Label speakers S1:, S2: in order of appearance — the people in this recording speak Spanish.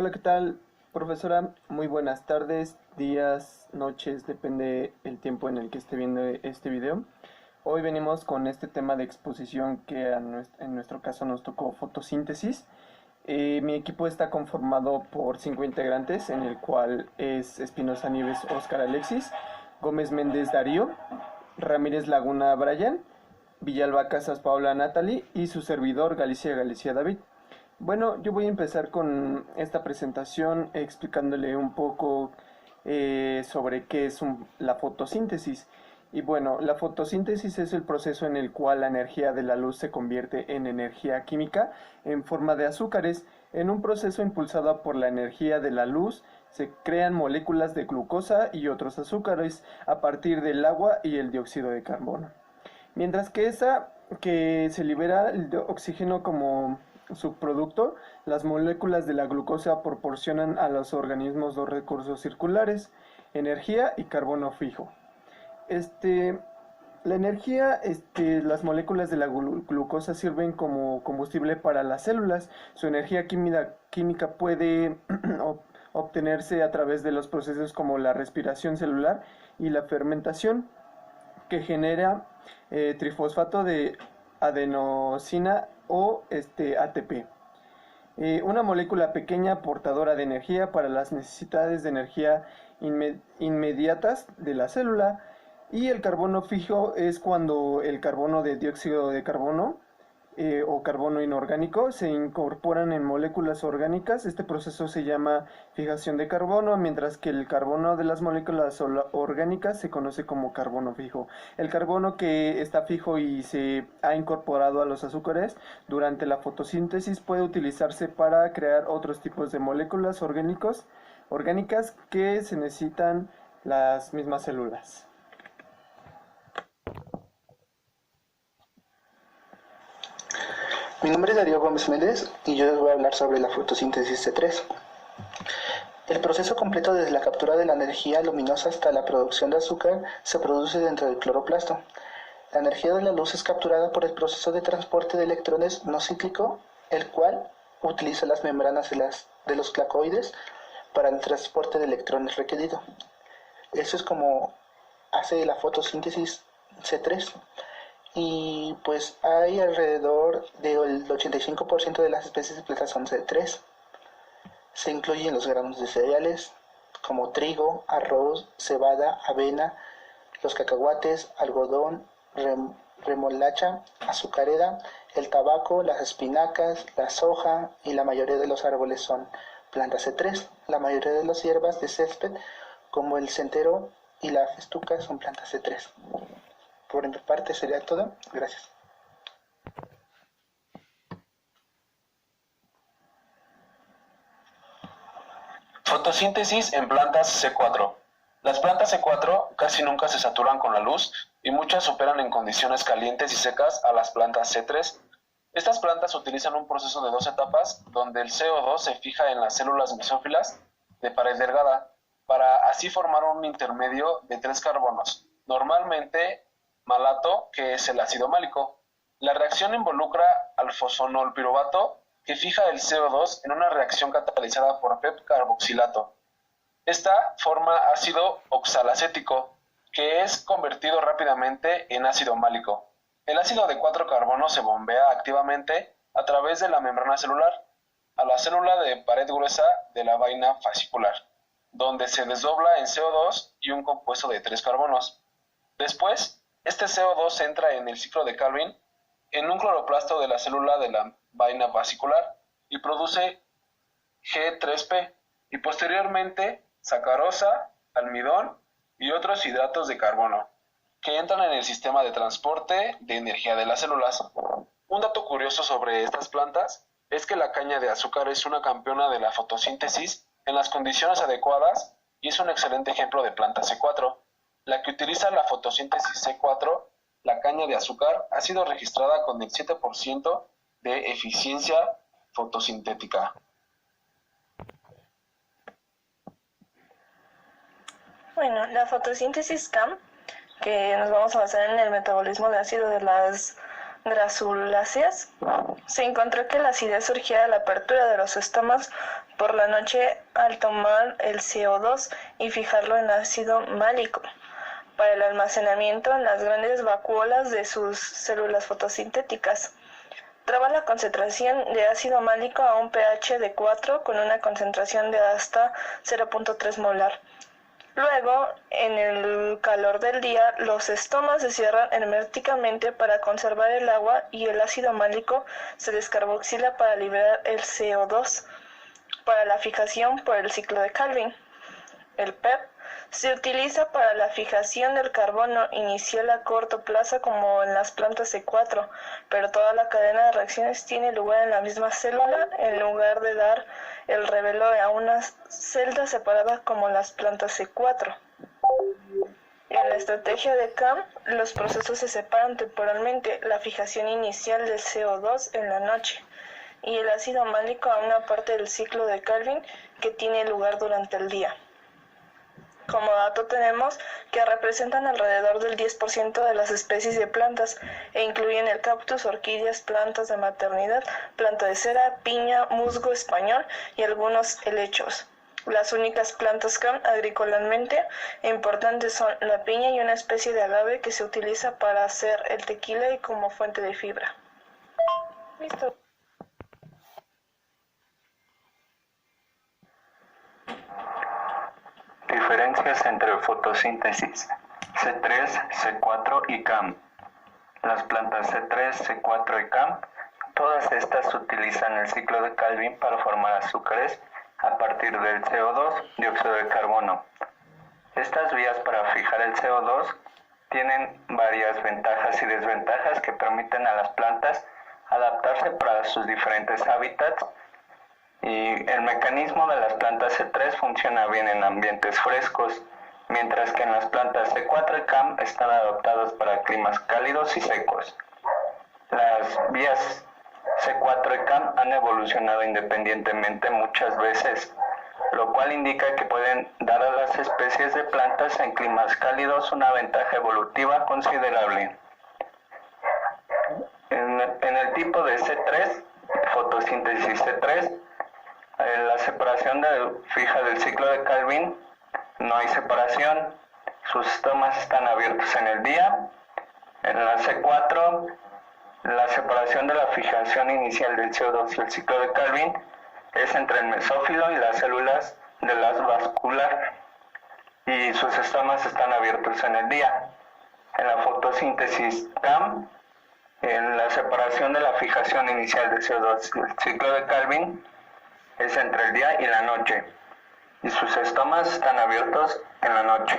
S1: Hola, ¿qué tal, profesora? Muy buenas tardes, días, noches, depende el tiempo en el que esté viendo este video. Hoy venimos con este tema de exposición que en nuestro caso nos tocó fotosíntesis. Mi equipo está conformado por 5 integrantes, en el cual es Espinosa Nieves Óscar Alexis, Gómez Méndez Darío, Ramírez Laguna Brian, Villalba Casas Paula Natalie y su servidor Galicia David. Bueno, yo voy a empezar con esta presentación explicándole un poco sobre qué es la fotosíntesis. Y bueno, la fotosíntesis es el proceso en el cual la energía de la luz se convierte en energía química en forma de azúcares. En un proceso impulsado por la energía de la luz se crean moléculas de glucosa y otros azúcares a partir del agua y el dióxido de carbono. Mientras que se libera el oxígeno como subproducto, las moléculas de la glucosa proporcionan a los organismos dos recursos circulares, energía y carbono fijo. La energía, las moléculas de la glucosa sirven como combustible para las células. Su energía química puede obtenerse a través de los procesos como la respiración celular y la fermentación, que genera trifosfato de adenosina o ATP. Una molécula pequeña portadora de energía para las necesidades de energía inmediatas de la célula. Y el carbono fijo es cuando el carbono de dióxido de carbono o carbono inorgánico se incorporan en moléculas orgánicas. Este proceso se llama fijación de carbono, mientras que el carbono de las moléculas orgánicas se conoce como carbono fijo. El carbono que está fijo y se ha incorporado a los azúcares durante la fotosíntesis puede utilizarse para crear otros tipos de moléculas orgánicas que se necesitan las mismas células.
S2: Mi nombre es Darío Gómez Méndez y yo les voy a hablar sobre la fotosíntesis C3. El proceso completo desde la captura de la energía luminosa hasta la producción de azúcar se produce dentro del cloroplasto. La energía de la luz es capturada por el proceso de transporte de electrones no cíclico, el cual utiliza las membranas de los clacoides para el transporte de electrones requerido. Eso es como hace la fotosíntesis C3. Y pues hay alrededor del 85% de las especies de plantas son C3. Se incluyen los granos de cereales como trigo, arroz, cebada, avena, los cacahuates, algodón, remolacha, azucarera, el tabaco, las espinacas, la soja y la mayoría de los árboles son plantas C3. La mayoría de las hierbas de césped como el centeno y la festuca son plantas C3. Por mi parte sería todo. Gracias.
S3: Fotosíntesis en plantas C4. Las plantas C4 casi nunca se saturan con la luz y muchas superan en condiciones calientes y secas a las plantas C3. Estas plantas utilizan un proceso de 2 etapas donde el CO2 se fija en las células mesófilas de pared delgada para así formar un intermedio de 3 carbonos, normalmente malato, que es el ácido málico. La reacción involucra al fosfonolpiruvato, que fija el CO2 en una reacción catalizada por PEP-carboxilato. Esta forma ácido oxalacético, que es convertido rápidamente en ácido málico. El ácido de 4 carbonos se bombea activamente a través de la membrana celular a la célula de pared gruesa de la vaina fascicular, donde se desdobla en CO2 y un compuesto de 3 carbonos. Después, este CO2 entra en el ciclo de Calvin en un cloroplasto de la célula de la vaina vasicular y produce G3P y posteriormente sacarosa, almidón y otros hidratos de carbono que entran en el sistema de transporte de energía de las células. Un dato curioso sobre estas plantas es que la caña de azúcar es una campeona de la fotosíntesis en las condiciones adecuadas y es un excelente ejemplo de planta C4. La que utiliza la fotosíntesis C4, la caña de azúcar, ha sido registrada con el 7% de eficiencia fotosintética.
S4: Bueno, la fotosíntesis CAM, que nos vamos a basar en el metabolismo de ácido de las grasuláceas, se encontró que la acidez surgía de la apertura de los estomas por la noche al tomar el CO2 y fijarlo en ácido málico para el almacenamiento en las grandes vacuolas de sus células fotosintéticas. Traba la concentración de ácido málico a un pH de 4 con una concentración de hasta 0.3 molar. Luego, en el calor del día, los estomas se cierran herméticamente para conservar el agua y el ácido málico se descarboxila para liberar el CO2 para la fijación por el ciclo de Calvin. El PEP se utiliza para la fijación del carbono inicial a corto plazo como en las plantas C4, pero toda la cadena de reacciones tiene lugar en la misma célula en lugar de dar el revelo a una celda separada como las plantas C4. En la estrategia de CAM, los procesos se separan temporalmente, la fijación inicial del CO2 en la noche y el ácido málico a una parte del ciclo de Calvin que tiene lugar durante el día. Como dato tenemos que representan alrededor del 10% de las especies de plantas e incluyen el cactus, orquídeas, plantas de maternidad, planta de cera, piña, musgo español y algunos helechos. Las únicas plantas CAM agrícolamente importantes son la piña y una especie de agave que se utiliza para hacer el tequila y como fuente de fibra. Listo.
S5: Diferencias entre fotosíntesis C3, C4 y CAM. Las plantas C3, C4 y CAM, todas estas utilizan el ciclo de Calvin para formar azúcares a partir del CO2, dióxido de carbono. Estas vías para fijar el CO2 tienen varias ventajas y desventajas que permiten a las plantas adaptarse para sus diferentes hábitats. Y el mecanismo de las plantas C3 funciona bien en ambientes frescos, mientras que en las plantas C4 y CAM están adaptadas para climas cálidos y secos. Las vías C4 y CAM han evolucionado independientemente muchas veces, lo cual indica que pueden dar a las especies de plantas en climas cálidos una ventaja evolutiva considerable. En el tipo de C3, fotosíntesis C3, la separación fija del ciclo de Calvin, no hay separación, sus estomas están abiertos en el día. En la C4, la separación de la fijación inicial del CO2 y el ciclo de Calvin es entre el mesófilo y las células de las vascular, y sus estomas están abiertos en el día. En la fotosíntesis CAM, en la separación de la fijación inicial del CO2 y el ciclo de Calvin es entre el día y la noche, y sus estomas están abiertos en la noche.